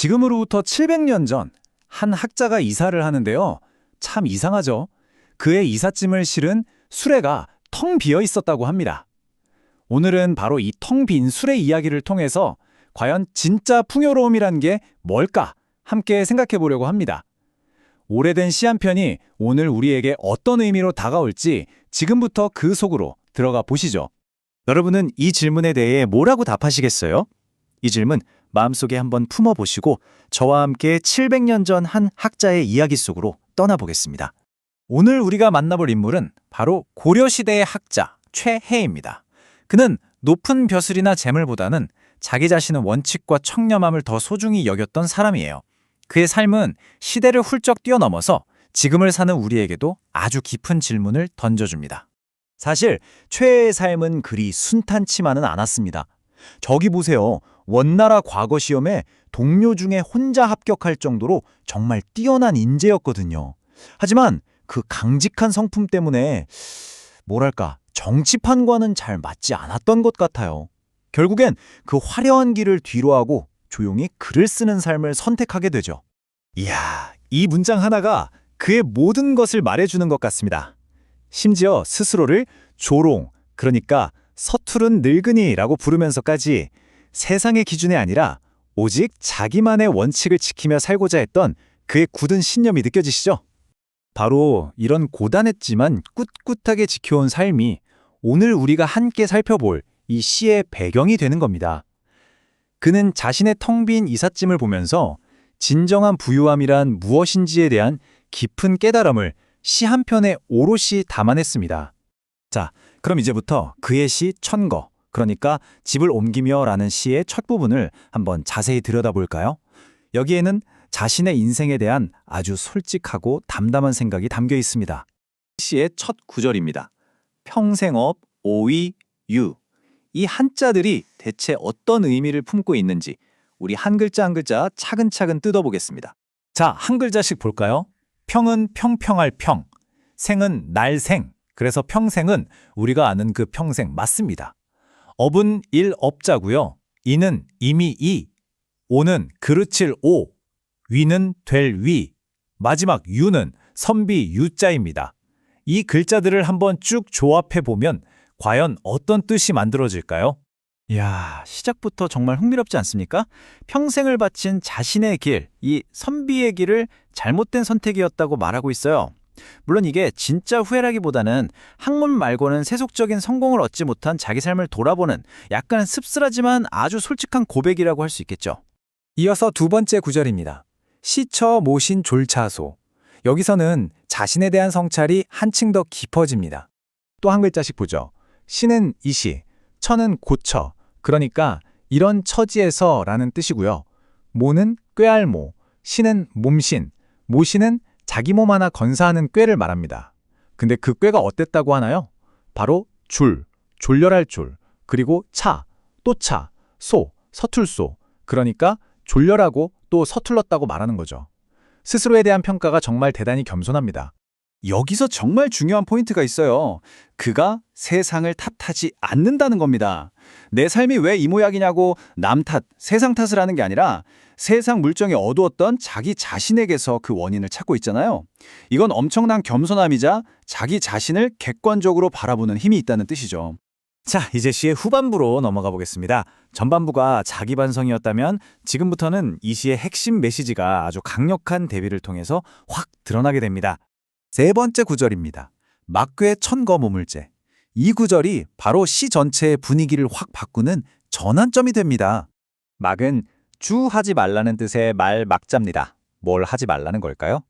지금으로부터 700년 전 한 학자가 이사를 하는데요. 참 이상하죠? 그의 이삿짐을 실은 수레가 텅 비어 있었다고 합니다. 오늘은 바로 이 텅 빈 수레 이야기를 통해서 과연 진짜 풍요로움이란 게 뭘까 함께 생각해 보려고 합니다. 오래된 시 한 편이 오늘 우리에게 어떤 의미로 다가올지 지금부터 그 속으로 들어가 보시죠. 여러분은 이 질문에 대해 뭐라고 답하시겠어요? 이 질문 마음속에 한번 품어보시고 저와 함께 700년 전 한 학자의 이야기 속으로 떠나보겠습니다. 오늘 우리가 만나볼 인물은 바로 고려시대의 학자 최해입니다. 그는 높은 벼슬이나 재물보다는 자기 자신의 원칙과 청렴함을 더 소중히 여겼던 사람이에요. 그의 삶은 시대를 훌쩍 뛰어넘어서 지금을 사는 우리에게도 아주 깊은 질문을 던져줍니다. 사실 최애의 삶은 그리 순탄치만은 않았습니다. 저기 보세요. 원나라 과거 시험에 동료 중에 혼자 합격할 정도로 정말 뛰어난 인재였거든요. 하지만 그 강직한 성품 때문에 뭐랄까 정치판과는 잘 맞지 않았던 것 같아요. 결국엔 그 화려한 길을 뒤로하고 조용히 글을 쓰는 삶을 선택하게 되죠. 이야, 이 문장 하나가 그의 모든 것을 말해주는 것 같습니다. 심지어 스스로를 조롱, 그러니까 서투른 늙은이라고 부르면서까지 세상의 기준이 아니라 오직 자기만의 원칙을 지키며 살고자 했던 그의 굳은 신념이 느껴지시죠? 바로 이런 고단했지만 꿋꿋하게 지켜온 삶이 오늘 우리가 함께 살펴볼 이 시의 배경이 되는 겁니다. 그는 자신의 텅 빈 이삿짐을 보면서 진정한 부유함이란 무엇인지에 대한 깊은 깨달음을 시 한 편에 오롯이 담아냈습니다. 자, 그럼 이제부터 그의 시 천거, 그러니까 집을 옮기며라는 시의 첫 부분을 한번 자세히 들여다볼까요? 여기에는 자신의 인생에 대한 아주 솔직하고 담담한 생각이 담겨 있습니다. 시의 첫 구절입니다. 평생업, 오위, 유. 이 한자들이 대체 어떤 의미를 품고 있는지 우리 한 글자 한 글자 차근차근 뜯어보겠습니다. 자, 한 글자씩 볼까요? 평은 평평할 평, 생은 날생, 그래서 평생은 우리가 아는 그 평생 맞습니다. 업은 일업자고요. 이는 이미 이, 오는 그르칠 오, 위는 될 위, 마지막 유는 선비 유자입니다. 이 글자들을 한번 쭉 조합해보면 과연 어떤 뜻이 만들어질까요? 이야, 시작부터 정말 흥미롭지 않습니까? 평생을 바친 자신의 길, 이 선비의 길을 잘못된 선택이었다고 말하고 있어요. 물론 이게 진짜 후회라기보다는 학문 말고는 세속적인 성공을 얻지 못한 자기 삶을 돌아보는 약간 씁쓸하지만 아주 솔직한 고백이라고 할 수 있겠죠. 이어서 두 번째 구절입니다. 시처 모신 졸차소. 여기서는 자신에 대한 성찰이 한층 더 깊어집니다. 또 한 글자씩 보죠. 시는 이시, 처는 고처, 그러니까 이런 처지에서 라는 뜻이고요. 모는 꾀알모, 시는 몸신, 모시는 자기 몸 하나 건사하는 꾀를 말합니다. 근데 그 꾀가 어땠다고 하나요? 바로 줄, 졸렬할 줄, 그리고 차, 또 차, 소, 서툴소, 그러니까 졸렬하고 또 서툴렀다고 말하는 거죠. 스스로에 대한 평가가 정말 대단히 겸손합니다. 여기서 정말 중요한 포인트가 있어요. 그가 세상을 탓하지 않는다는 겁니다. 내 삶이 왜 이 모양이냐고 남 탓, 세상 탓을 하는 게 아니라 세상 물정이 어두웠던 자기 자신에게서 그 원인을 찾고 있잖아요. 이건 엄청난 겸손함이자 자기 자신을 객관적으로 바라보는 힘이 있다는 뜻이죠. 자, 이제 시의 후반부로 넘어가 보겠습니다. 전반부가 자기 반성이었다면 지금부터는 이 시의 핵심 메시지가 아주 강력한 대비를 통해서 확 드러나게 됩니다. 세 번째 구절입니다. 막괴 천거 모물제. 이 구절이 바로 시 전체의 분위기를 확 바꾸는 전환점이 됩니다. 막은 주하지 말라는 뜻의 말 막자입니다. 뭘 하지 말라는 걸까요?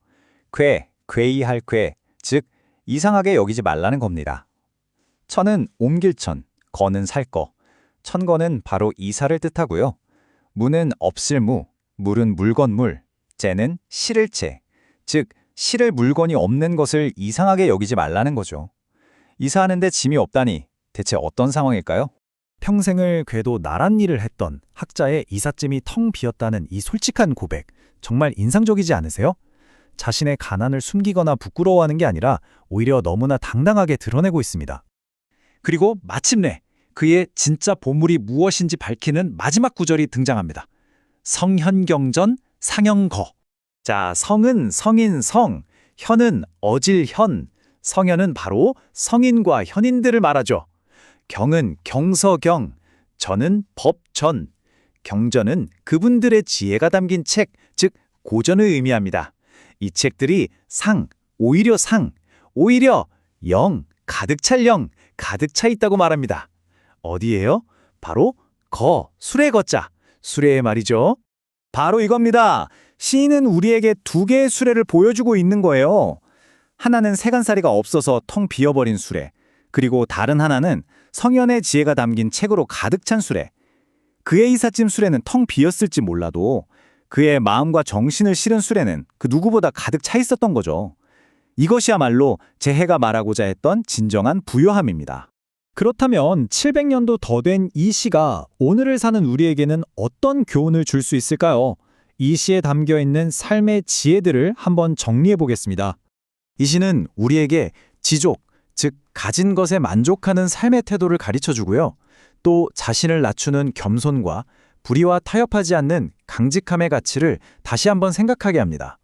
괴이할 괴, 즉 이상하게 여기지 말라는 겁니다. 천은 옮길 천, 거는 살 거. 천거는 바로 이사를 뜻하고요. 무는 없을 무, 물은 물건물, 재는 실을 채, 즉 실을 물건이 없는 것을 이상하게 여기지 말라는 거죠. 이사하는데 짐이 없다니 대체 어떤 상황일까요? 평생을 궤도 나란 일을 했던 학자의 이삿짐이 텅 비었다는 이 솔직한 고백, 정말 인상적이지 않으세요? 자신의 가난을 숨기거나 부끄러워하는 게 아니라 오히려 너무나 당당하게 드러내고 있습니다. 그리고 마침내 그의 진짜 보물이 무엇인지 밝히는 마지막 구절이 등장합니다. 성현경전 상영거. 자, 성은 성인 성, 현은 어질 현, 성현은 바로 성인과 현인들을 말하죠. 경은 경서경, 전은 법전, 경전은 그분들의 지혜가 담긴 책, 즉 고전을 의미합니다. 이 책들이 오히려 영, 가득 찰 영, 가득 차 있다고 말합니다. 어디예요? 바로 수레 거자, 수레의 말이죠. 바로 이겁니다. 시인은 우리에게 두 개의 수레를 보여주고 있는 거예요. 하나는 세간살이가 없어서 텅 비어버린 수레, 그리고 다른 하나는 성현의 지혜가 담긴 책으로 가득 찬 수레. 그의 이삿짐 수레는 텅 비었을지 몰라도 그의 마음과 정신을 실은 수레는 그 누구보다 가득 차 있었던 거죠. 이것이야말로 재해가 말하고자 했던 진정한 부요함입니다. 그렇다면 700년도 더 된 이 시가 오늘을 사는 우리에게는 어떤 교훈을 줄 수 있을까요? 이 시에 담겨있는 삶의 지혜들을 한번 정리해 보겠습니다. 이 시는 우리에게 지족, 즉 가진 것에 만족하는 삶의 태도를 가르쳐주고요. 또 자신을 낮추는 겸손과 불의와 타협하지 않는 강직함의 가치를 다시 한번 생각하게 합니다.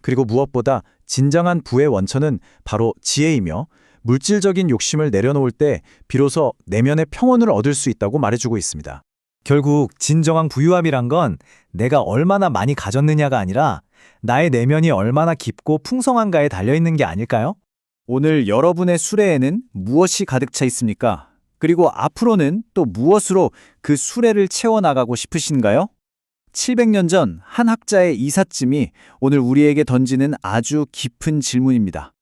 그리고 무엇보다 진정한 부의 원천은 바로 지혜이며 물질적인 욕심을 내려놓을 때 비로소 내면의 평온을 얻을 수 있다고 말해주고 있습니다. 결국 진정한 부유함이란 건 내가 얼마나 많이 가졌느냐가 아니라 나의 내면이 얼마나 깊고 풍성한가에 달려있는 게 아닐까요? 오늘 여러분의 수레에는 무엇이 가득 차 있습니까? 그리고 앞으로는 또 무엇으로 그 수레를 채워나가고 싶으신가요? 700년 전 한 학자의 이삿짐이 오늘 우리에게 던지는 아주 깊은 질문입니다.